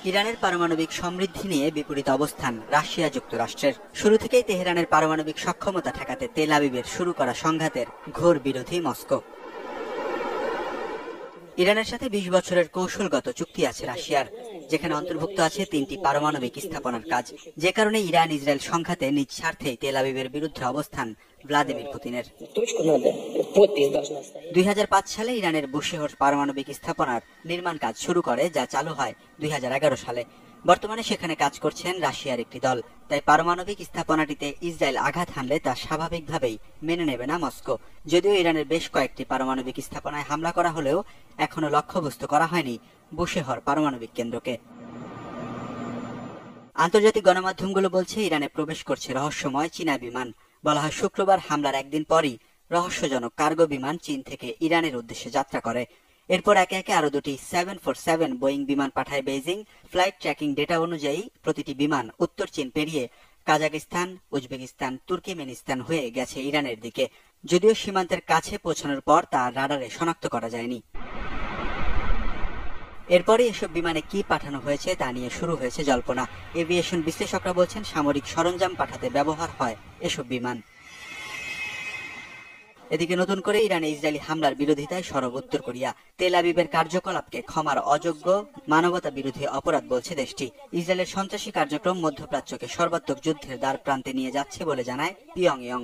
ইরানের পারমাণবিক সমৃদ্ধি নিয়ে বিপরীত অবস্থান রাশিয়া যুক্তরাষ্ট্রের। শুরু থেকেই তেহরানের পারমাণবিক সক্ষমতা ঠেকাতে তেল আবিবের শুরু করা সংঘাতের ঘোর বিরোধী মস্কো। ইরানের সাথে ২০ বছরের কৌশলগত চুক্তি আছে রাশিয়ার, যেখানে অন্তর্ভুক্ত আছে ৩টি পারমাণবিক স্থাপনার কাজ। যে কারণে ইরান ইসরায়েল সংঘাতে নিজ স্বার্থেই তেল আবিবের বিরুদ্ধে অবস্থান ভ্লাদিমির পুতিনের। ২০০৫ সালে ইরানের বুশেহর পারমাণবিক স্থাপনার নির্মাণ কাজ শুরু করে, যা চালু হয় ২০১১ সালে। বর্তমানে সেখানে কাজ করছেন রাশিয়ার একটি দল। তাই পারমাণবিক স্থাপনাটিতে ইসরায়েল আঘাত হানলে তা স্বাভাবিকভাবেই মেনে নেবে না মস্কো। যদিও ইরানের বেশ কয়েকটি পারমাণবিক স্থাপনায় হামলা করা হলেও এখনো লক্ষ্যবস্তু করা হয়নি বুশেহর পারমাণবিক কেন্দ্রকে। আন্তর্জাতিক গণমাধ্যমগুলো বলছে ইরানে প্রবেশ করছে রহস্যময় চীনা বিমান। বলা হয় শুক্রবার হামলার একদিন পরই রহস্যজনক কার্গো বিমান চীন থেকে ইরানের উদ্দেশ্যে যাত্রা করে। এরপর একে একে আরো দুটি 747 বোয়িং বিমান পাঠায় বেইজিং। ফ্লাইট ট্র্যাকিং ডেটা অনুযায়ী প্রতিটি বিমান উত্তর চীন পেরিয়ে কাজাকিস্তান, উজবেকিস্তান, তুর্কিমেনিস্তান হয়ে গেছে ইরানের দিকে। যদিও সীমান্তের কাছে পৌঁছানোর পর তা রাডারে শনাক্ত করা যায়নি। এরপরে এসব বিমানে কি পাঠানো হয়েছে তা নিয়ে শুরু হয়েছে জল্পনা। এভিয়েশন বিশ্লেষকরা বলছেন সামরিক সরঞ্জাম পাঠাতে ব্যবহার হয় এসব বিমান। এদিকে নতুন করে ইরানে ইসরায়েলি হামলার বিরোধিতায় সরব উত্তর কোরিয়া। তেল আবিবের কার্যকলাপকে ক্ষমার অযোগ্য, মানবতা বিরোধী অপরাধ বলছে দেশটি। ইসরায়েলের সন্ত্রাসী কার্যক্রম মধ্যপ্রাচ্যকে সর্বাত্মক যুদ্ধের দ্বার প্রান্তে নিয়ে যাচ্ছে বলে জানায় পিয়ংইয়ং।